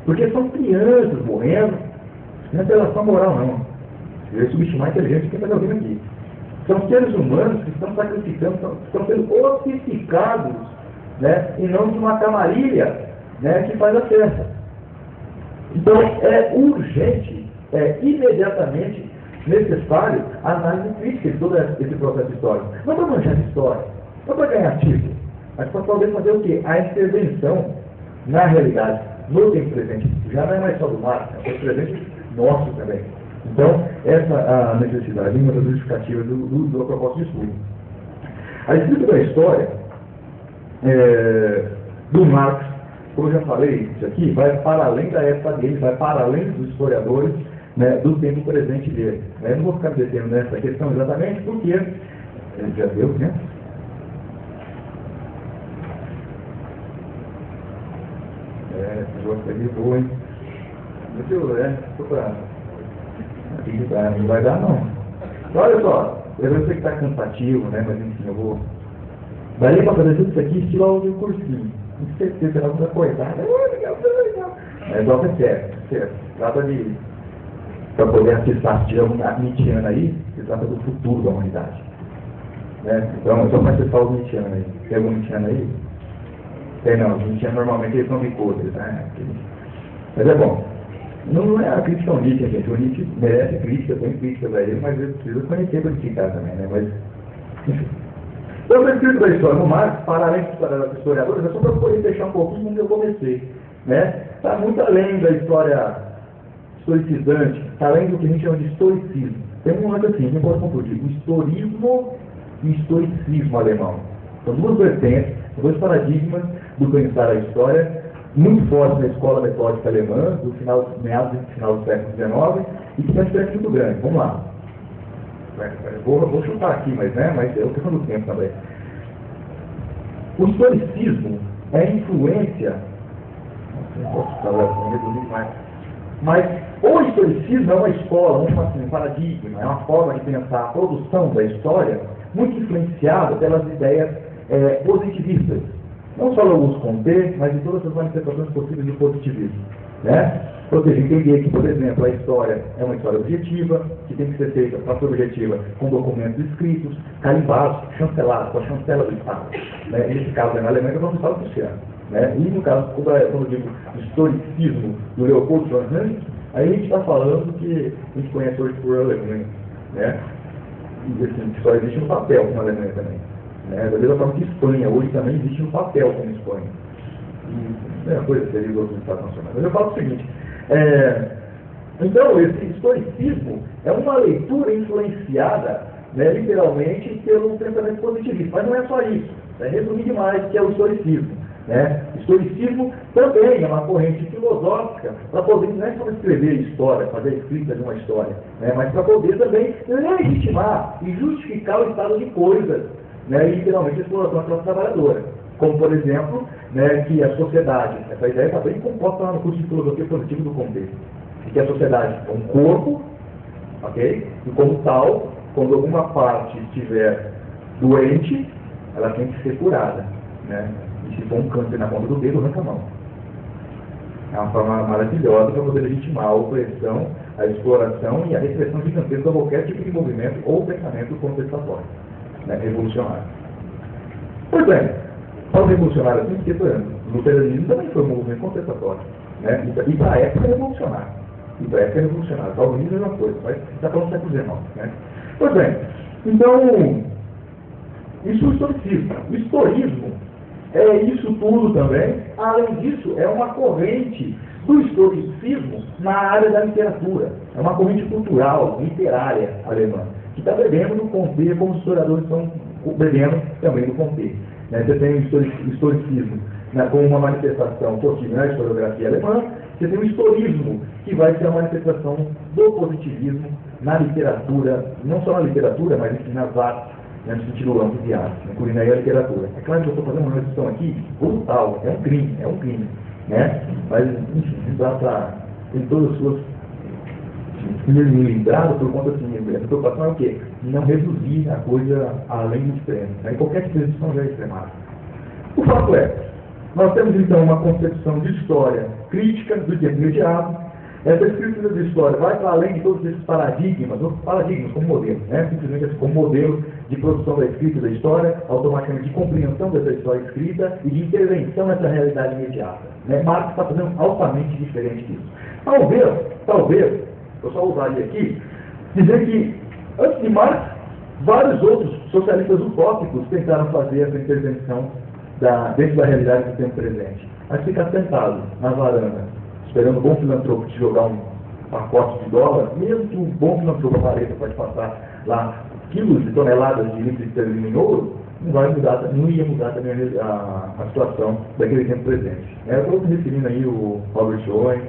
Porque são crianças morrendo, não é relação moral não. Eu subestimar a inteligência que está ouvindo aqui. São seres humanos que estão sacrificando, estão sendo ossificados, né, em nome de uma camarilha, né, que faz a festa. Então, é urgente, é imediatamente necessário a análise crítica de todo esse processo histórico. Não para manchar de história, não para ganhar título, mas para poder fazer o quê? A intervenção na realidade, no tempo presente. Já não é mais só do Marx, é o tempo presente nosso também. Então, essa é a necessidade, uma das justificativas do propósito de estudo. A escrita da história do Marx, como eu já falei, isso aqui vai para além da época dele, vai para além dos historiadores, né, do tempo presente dele. Eu não vou ficar me detendo nessa questão exatamente porque ele já deu, né? Esse jogo aqui foi, hein? Estou para... Não vai dar, não. Olha só, eu sei que está cansativo, né? Mas enfim, eu vou. Daí para fazer tudo isso aqui, estilo aula de cursinho. Com certeza, ela vai acordar. Mas ó, é certo. Trata de. Para poder acessar, se tiver um Nietzscheano aí, se trata do futuro da humanidade. Né? Então, só para acessar o Nietzscheano aí. Tem algum Nietzscheano aí? Tem não, os Nietzscheano normalmente eles são bicoders, né? Mas é bom. Não é a crítica ao Nietzsche, gente. O Nietzsche merece crítica, tem críticas a ele, mas ele precisa conhecer para criticar também, né? Mas, enfim. Então, o escrito da história no Marx, para além dos historiadores, é só para poder fechar um pouquinho onde eu comecei. Né? Está muito além da história historicizante, está além do que a gente chama de historicismo. Tem um lance assim, não pode confundir, o historismo e o historicismo alemão. São duas vertentes, dois paradigmas do pensar a história, muito fortes na escola metódica alemã, do meados do final do século XIX, e que tem uma diferença muito grande. Vamos lá. Vou chutar aqui, mas é o questão do tempo também. O historicismo é a influência, não posso falar assim, reduzir mais, mas o historicismo é uma escola, um paradigma, é uma forma de pensar a produção da história muito influenciada pelas ideias positivistas. Não só Auguste Comte, mas de todas as manifestações possíveis do positivismo. Né? Ou seja, entender que, por exemplo, a história é uma história objetiva, que tem que ser feita para ser objetiva com documentos escritos, carimbados, chancelados, com a chancela do Estado. Né? Nesse caso, na Alemanha, vamos falar do Luciano. Né? E no caso, quando eu digo historicismo do Leopold von Ranke, aí a gente está falando que a gente conhece hoje por Alemanha. Né? E assim, só existe no papel na Alemanha também. Né? Da mesma forma que Espanha, hoje também existe no papel como Espanha. E é uma coisa que seria os outros estados nacionais. Mas eu falo o seguinte, então esse historicismo é uma leitura influenciada, né, literalmente, pelo pensamento positivista. Mas não é só isso, resumir demais que é o historicismo. Né? O historicismo também é uma corrente filosófica para poder, não é só escrever história, fazer a escrita de uma história, né, mas para poder também legitimar e justificar o estado de coisas, né, e literalmente a exploração da classe trabalhadora. Como, por exemplo, né, que a sociedade, essa ideia está bem composta lá no curso de filosofia positiva do Comte, que a sociedade é um corpo, ok? E como tal, quando alguma parte estiver doente, ela tem que ser curada, né? E se for um câncer na ponta do dedo, arranca a mão. É uma forma maravilhosa para poder legitimar a opressão, a exploração e a repressão gigantesca de qualquer tipo de movimento ou pensamento contestatório, né, revolucionário. Pois bem, ao revolucionário assim, porque o luteranismo também foi um movimento contestatório, né, e para a época revolucionário. E para a época revolucionário. O calvinismo é uma coisa, mas está falando do século XIX. Né? Pois bem, então, isso é o historicismo. O historismo é isso tudo também. Além disso, é uma corrente do historicismo na área da literatura. É uma corrente cultural, literária alemã, que está bebendo no Comte, como os historiadores estão bebendo também no Comte. Né? Você tem o historicismo, né, como uma manifestação possível na historiografia alemã. Você tem o historismo, que vai ser a manifestação do positivismo na literatura, não só na literatura, mas enfim, nas artes, né, no sentido amplo de arte, incluindo aí a literatura. É claro que eu estou fazendo uma redução aqui brutal, é um crime, né? Mas, enfim, tem todas as suas limitadas por conta assim, a preocupação é o quê? Não reduzir a coisa além do extremo, né? E qualquer redução já é extremada. O fato é, nós temos então uma concepção de história crítica do tempo imediato. Essa escritura de história vai para além de todos esses paradigmas como modelo, né? Simplesmente assim, como modelo de produção da escrita da história, automaticamente de compreensão dessa história escrita e de intervenção nessa realidade imediata. Né? Marx está fazendo altamente diferente disso. Talvez, eu só usaria aqui, dizer que, antes de Marx, vários outros socialistas utópicos tentaram fazer essa intervenção dentro da realidade do tempo presente. Mas ficar sentado na varanda, esperando um bom filantropo te jogar um pacote de dólar, mesmo que um bom filantropo apareça para te passar lá quilos de toneladas de litro de esterlina em ouro, não ia mudar também a situação daquele tempo presente. Eu estou me referindo aí o Robert Owen,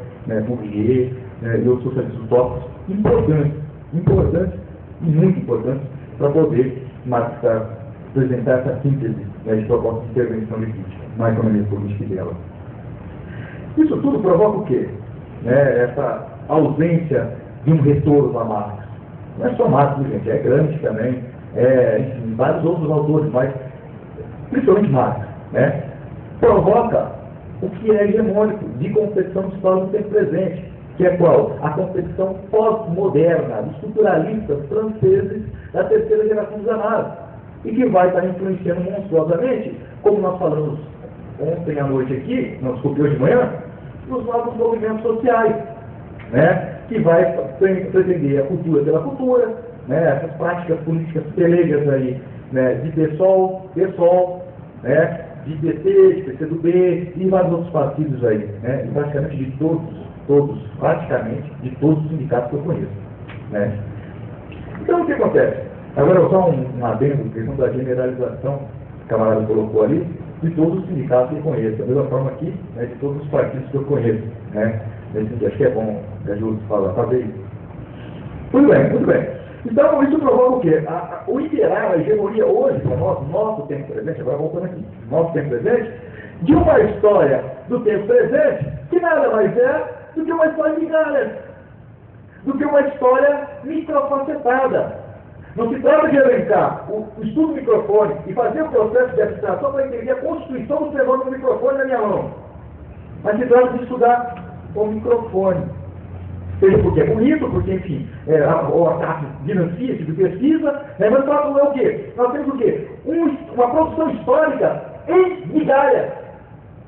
Fourier, e outros socialistas utópicos importantes e muito importantes para poder apresentar essa síntese, né, de proposta de intervenção de crítica na economia política dela. Isso tudo provoca o quê? Essa ausência de um retorno a Marx. Não é só Marx, gente, é Gramsci também, enfim, vários outros autores, mas principalmente Marx, né? Provoca o que é hegemônico de concepção de história do tempo presente, que é qual? A concepção pós-moderna, dos estruturalistas franceses da terceira geração dos anais. e que vai estar influenciando monstruosamente, como nós falamos ontem à noite aqui, não, desculpe, hoje de manhã, nos novos movimentos sociais, né? Que vai pretender a cultura pela cultura, né? Essas práticas políticas pelegas aí, né? De PSOL, né? De PT, de PCdoB e vários outros partidos aí, né? E praticamente de praticamente de todos os sindicatos que eu conheço, né? Então o que acontece? Agora só um adendo, questão da generalização que o camarada colocou ali, de todos os sindicatos que eu conheço, da mesma forma aqui, né, de todos os partidos que eu conheço, né? Acho que é bom, é justo falar, fazer isso. Muito bem. Então, isso provoca o quê? O imperar, a hegemonia hoje, para nós, nosso tempo presente, agora voltando aqui, nosso tempo presente, de uma história do tempo presente, que nada mais é do que uma história de migalhas, do que uma história microfacetada. Não se trata de elencar o estudo do microfone e fazer o processo de abstração para entender a constituição do fenômeno do microfone na minha mão. Mas se trata de estudar o microfone. Seja porque é bonito, porque, enfim, o ataque financia esse tipo de pesquisa, né? Mas o fato é o quê? Nós temos o quê? Uma produção histórica em migalhas.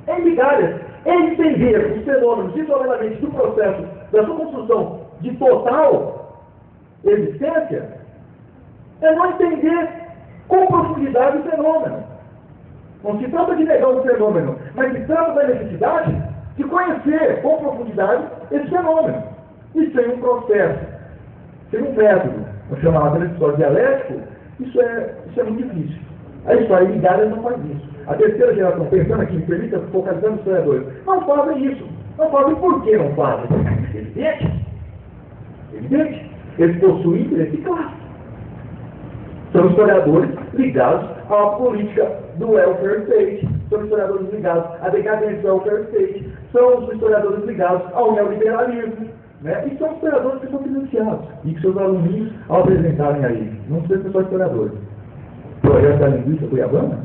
Em migalhas. Entender os fenômenos isoladamente do processo da sua construção de total existência é não entender com profundidade o fenômeno. Não se trata de negar o fenômeno, mas se trata da necessidade de conhecer com profundidade esse fenômeno. E sem um processo, sem um método, vamos chamar de história dialético, isso é muito difícil. A história ligada não faz isso. A terceira geração, pensando aqui em premissas, focalizando os historiadores, não fazem isso. Não fazem por que não fazem? Evidente. Eles possuem interesse claro. São historiadores ligados à política do welfare state, são historiadores ligados à decadência do welfare state, são os historiadores ligados ao neoliberalismo, né? E são historiadores que são financiados e que seus alunos, ao apresentarem aí, não precisa ser só historiadores. O projeto da linguística cuiabana,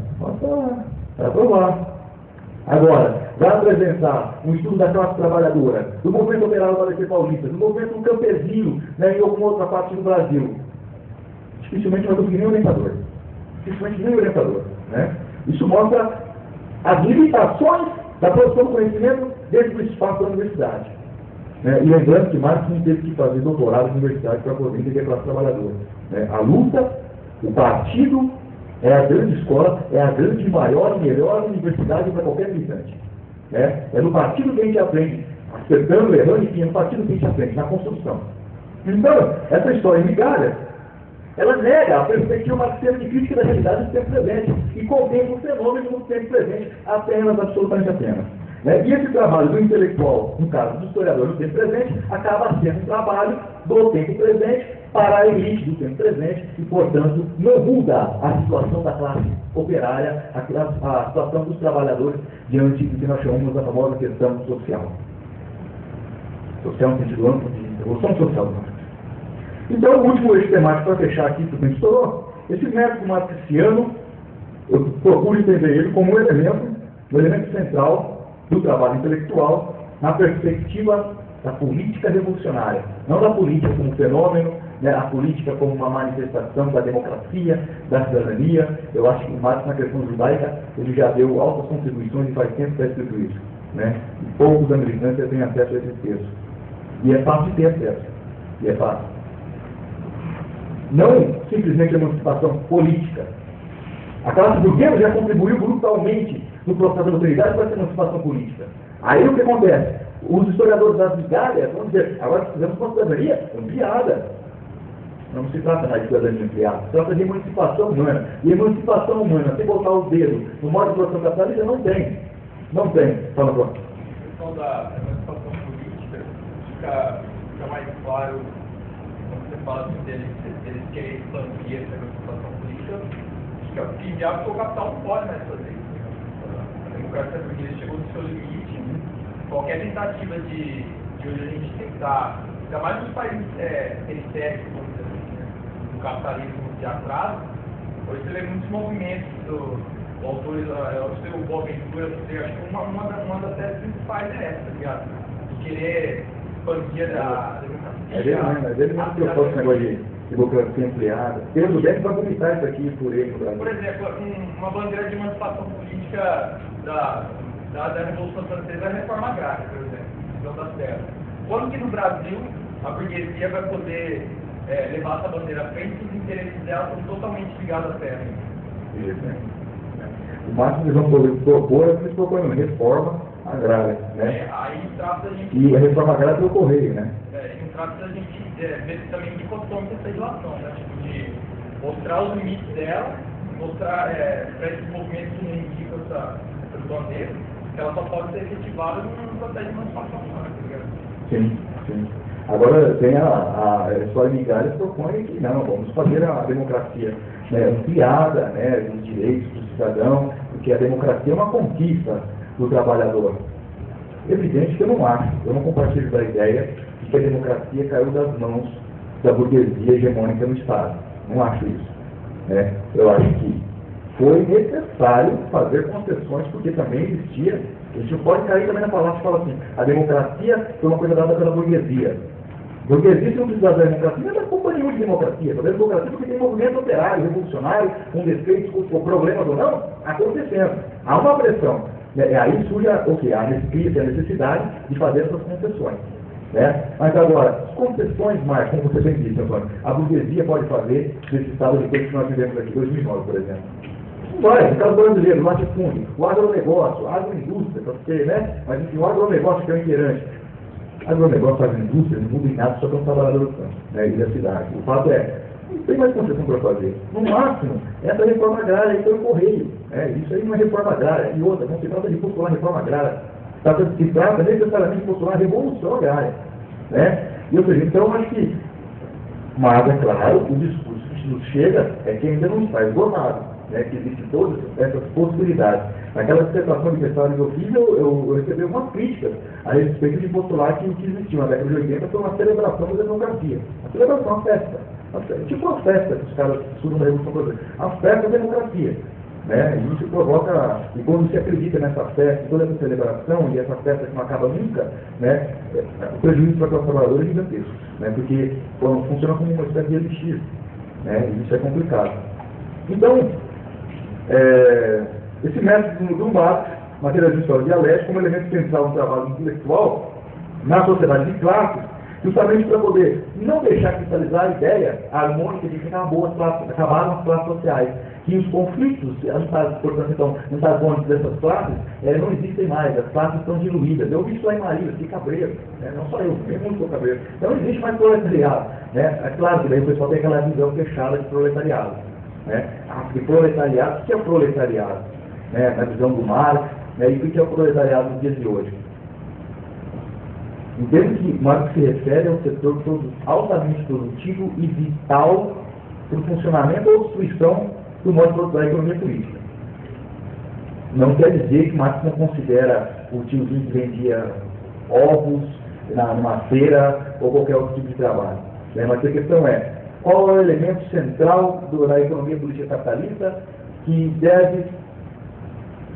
para provar. Agora, vai apresentar um estudo da classe trabalhadora, do movimento operário do ABC Paulista, do movimento campesino, né, em alguma outra parte do Brasil. Dificilmente vai conseguir nem orientador. Né? Isso mostra as limitações da produção do conhecimento dentro do espaço da universidade. Né? E lembrando que Marx não teve que fazer doutorado na universidade para poder entender a classe trabalhadora. Né? A luta, o partido, é a grande escola, é a grande, maior e melhor universidade para qualquer militante. Né? É no partido que a gente aprende, acertando, errando, enfim, é no partido que a gente aprende, na construção. Então, essa história em migalhas, ela nega a perspectiva marxiana de crítica da realidade do tempo presente e contempla o fenômeno do tempo presente apenas, absolutamente apenas. Né? E esse trabalho do intelectual, no caso do historiador do tempo presente, acaba sendo um trabalho do tempo presente para a elite do tempo presente e, portanto, não muda a situação da classe operária, a situação dos trabalhadores diante do que nós chamamos da famosa questão social. Social no sentido amplo de revolução social. Então, o último eixo temático para fechar aqui, que o tempo estourou, esse método marxiano, eu procuro entender ele como um elemento central do trabalho intelectual na perspectiva da política revolucionária, não da política como fenômeno, né, a política como uma manifestação da democracia, da cidadania. Eu acho que o Marx, na questão judaica, ele já deu altas contribuições e faz tempo que está escrito isso. Né? E poucos da militância têm acesso a esse texto. E é fácil de ter acesso. E é fácil. Não simplesmente a emancipação política. A classe burguesa já contribuiu brutalmente no processo da autoridade para essa emancipação política. Aí o que acontece? Os historiadores das migalhas vão dizer, agora precisamos de uma cidadania ampliada. Não se trata mais de cidadania ampliada, se trata de emancipação humana. E emancipação humana, sem botar o dedo no modo de produção capitalista, não tem. Não tem. Fala, pronto. A questão da emancipação política fica mais claro quando você fala assim, deles querem expandir essa emancipação política. Acho que é o que viável, porque o capital não pode mais fazer isso. A democracia burguesa chegou no seu limite. Qualquer tentativa de hoje a gente tentar, ainda mais nos países periféricos, vamos dizer assim, né, do capitalismo de atraso, hoje você vê muitos movimentos autores, o Boaventura, acho que uma das teses principais é essa, tá ligado? De querer expandir a democracia. É dele mesmo que eu faço esse negócio democracia ampliada. Pedro Beck vai vomitar isso aqui por ele no Brasil. Por exemplo, uma bandeira de emancipação política da Revolução Francesa é a reforma agrária, por exemplo, divisão das terras. Quando que no Brasil a burguesia vai poder levar essa bandeira à frente e os interesses dela são totalmente ligados à terra? Isso, né? O máximo que eles vão propor é que eles propõem uma reforma agrária, né? Aí trata da gente... E a reforma agrária pelo correio, né? E trata da gente ver também dicotômica essa legislação, né? Tipo, de mostrar os limites dela, mostrar para esses movimentos que reivindicam essa bandeira, que ela só pode ser efetivada num processo de emancipação humana, tá ligado? Sim, sim. Agora tem a história Migalhas propõe que não, vamos fazer a democracia, né, ampliada, né, dos direitos do cidadão, porque a democracia é uma conquista do trabalhador. Evidente que eu não acho, eu não compartilho da ideia de que a democracia caiu das mãos da burguesia hegemônica no Estado. Não acho isso. Né? Eu acho que foi necessário fazer concessões, porque também existia, a gente não pode cair também na palavra que fala assim, a democracia foi uma coisa dada pela burguesia. Burguesia, se não precisar da democracia, não é culpa nenhuma de democracia. Talvez democracia porque tem movimento operário, revolucionário, com defeitos, com problemas ou não, acontecendo. Há uma pressão. Aí surge a necessidade de fazer essas concessões. Né? Mas agora, as concessões mais, como você bem disse, Antônio, a burguesia pode fazer nesse estado de coisa que nós vivemos aqui, 2009, por exemplo. Não vai, no caso brasileiro, o latifúndio, o agronegócio, a agroindústria, para você, né? Mas enfim, o agronegócio que é o inteirante. Agronegócio, agroindústria, não muda em nada, só que é um trabalhador do campo, né? E da cidade. O fato é, não tem mais concessão para fazer. No máximo, essa reforma agrária aí foi o correio. Isso aí não é reforma agrária. E outra, não se trata de postular reforma agrária. Se trata necessariamente de postular revolução agrária. Né? E, ou seja, então, acho que, mas é claro, o discurso que nos chega é que ainda não está esgotado, né? Que existem todas essas possibilidades. Naquela dissertação de mestrado que eu fiz, eu recebi algumas críticas a respeito de postular que existiu na década de 80 foi uma celebração da democracia. Uma celebração, uma festa. Tipo uma festa que os caras surgem na Revolução Francesa. A festa da democracia. Né? E isso provoca, e quando se acredita nessa festa, toda essa celebração, e essa festa que não acaba nunca, né, o prejuízo para os trabalhadores é gigantesco, né, porque funciona como uma espécie de elixir, né, e isso é complicado. Então, esse método do Marx, matéria de história dialética, como elemento central do trabalho intelectual na sociedade de classes, justamente para poder não deixar cristalizar a ideia harmônica de que acabaram as classes sociais, que os conflitos, portanto, então, antagônicos dessas classes, não existem mais, as classes estão diluídas. Eu vi isso lá em Marília, fiquei cabreiro, né? Não só eu muito sou cabreiro. Então não existe mais proletariado. Né? É claro que daí o pessoal tem aquela visão fechada de proletariado. Né? De proletariado, o que é proletariado? Né? Na visão do Marx, né? E o que é o proletariado nos dias de hoje? Entendo que Marx se refere ao setor altamente produtivo e vital para o funcionamento ou destruição do modo da economia política. Não quer dizer que Marx não considera o tiozinho que vendia ovos numa feira ou qualquer outro tipo de trabalho. Mas a questão é, qual é o elemento central da economia política capitalista que deve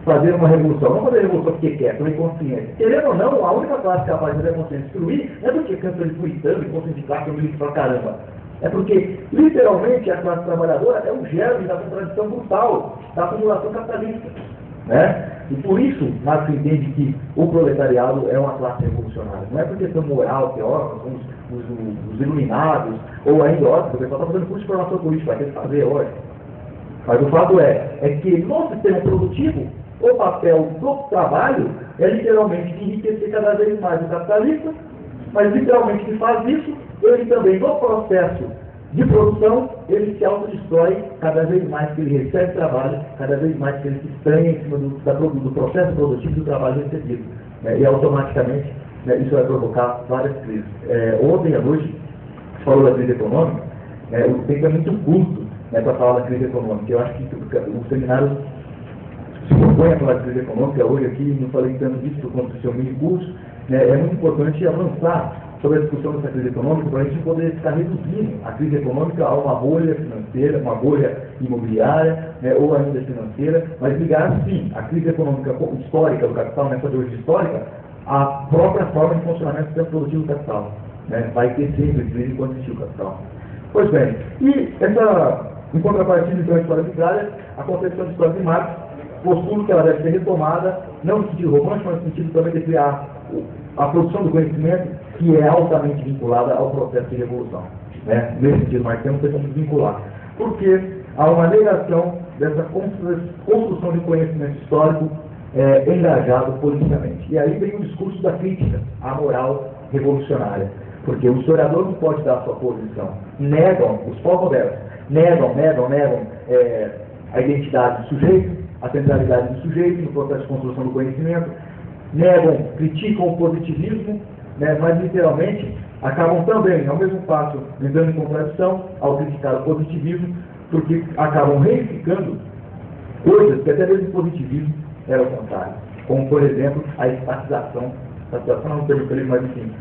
fazer uma revolução? Não fazer revolução porque quer, pela inconsciência. Querendo ou não, a única classe capaz de fazer a consciência destruir não é porque cansa de puritano e consciência de classe, eu milito pra caramba. É porque, literalmente, a classe trabalhadora é o germe da contradição brutal da acumulação capitalista. Né? E por isso, Marx entende que o proletariado é uma classe revolucionária. Não é por questão moral, teórica, como os iluminados, ou ainda, ó, o pessoal está fazendo curso de formação política, vai ter que fazer, lógico. Mas o fato é que no sistema produtivo, o papel do trabalho é literalmente de enriquecer cada vez mais o capitalista, mas literalmente que faz isso, ele também, no processo de produção, ele se autodestrói cada vez mais que ele recebe trabalho, cada vez mais que ele se estranha em cima do processo produtivo do trabalho recebido. Né? E automaticamente, né, isso vai provocar várias crises. Ontem à noite, se falou da crise econômica, o tempo é muito curto, né, para falar da crise econômica. Eu acho que o seminário se propõe a falar de crise econômica. Hoje aqui não falei tanto disso quanto o seu mini curso. Né, é muito importante avançar sobre a discussão dessa crise econômica para a gente poder ficar reduzindo a crise econômica a uma bolha financeira, uma bolha imobiliária, né, ou ainda financeira, mas ligar, sim, a crise econômica histórica do capital, nessa de hoje histórica, à própria forma de funcionamento do sistema produtivo do capital. Né, vai ter sempre crise enquanto existir o capital. Pois bem, e em contrapartida, então, a história literária, a concepção de história de Marx postula que ela deve ser retomada, não no sentido romântico, mas no sentido também de criar a produção do conhecimento, que é altamente vinculada ao processo de revolução. Né? Nesse sentido, Marx não tem como vincular. Porque há uma negação dessa construção de conhecimento histórico engajado politicamente. E aí vem o discurso da crítica à moral revolucionária. Porque o historiador não pode dar a sua posição. Negam, os pós-modernos, negam a identidade do sujeito, a centralidade do sujeito no processo de construção do conhecimento, criticam o positivismo, né, mas literalmente acabam também, ao mesmo passo, entrando em contradição ao criticar o positivismo, porque acabam reificando coisas que até mesmo o positivismo era o contrário. Como, por exemplo, a estatização não é um termo feliz, mas enfim,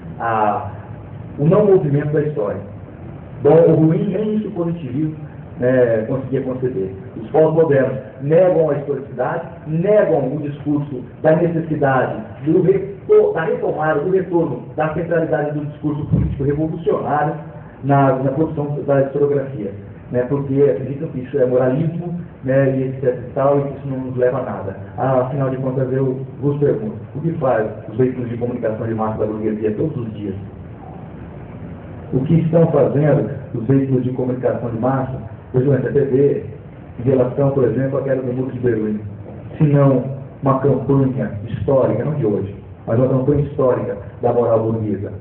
o não movimento da história. Bom ou ruim, nem isso o positivismo conseguia conceder. Os pós-modernos negam a historicidade, negam o discurso da necessidade da retomada, do retorno da centralidade do discurso político revolucionário na produção da historiografia. Porque acreditam que isso é moralismo, e etc e tal, e que isso não nos leva a nada. Afinal de contas, eu vos pergunto, o que faz os veículos de comunicação de massa da burguesia todos os dias? O que estão fazendo os veículos de comunicação de massa, por exemplo, a TV, em relação, por exemplo, àquela do Muro de Berlim? Se não uma campanha histórica, não de hoje, mas uma campanha histórica da moral burguesa,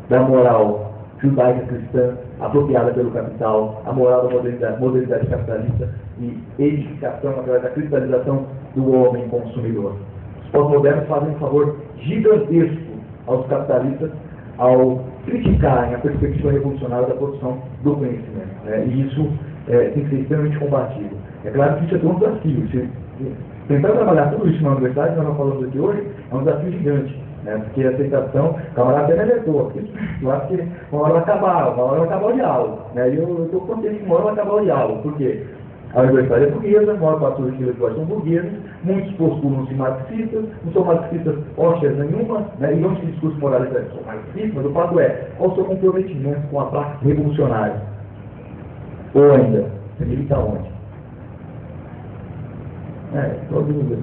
da moral judaica cristã, apropriada pelo capital, a moral da modernidade capitalista e edificação através da cristalização do homem consumidor. Os pós-modernos fazem um favor gigantesco aos capitalistas ao criticarem a perspectiva revolucionária da produção do conhecimento. E isso tem que ser extremamente combatido. É claro que isso é todo um desafio. Tentar trabalhar tudo isso na universidade, nós não falamos aqui hoje, é um desafio gigante. Porque a aceitação, o camarada até me alertou, eu acho que uma hora vai acabar o diálogo. E eu estou contente que uma hora vai acabar o diálogo. Por quê? A universidade é burguesa, a maior parte dos intelectuais são burgueses, muitos postulam-se marxistas, não são marxistas hóstias nenhuma, e não se discurso moralista, são marxistas, mas o fato é, qual o seu comprometimento com a prática revolucionária? Ou ainda, você milita onde? Estou dúvida.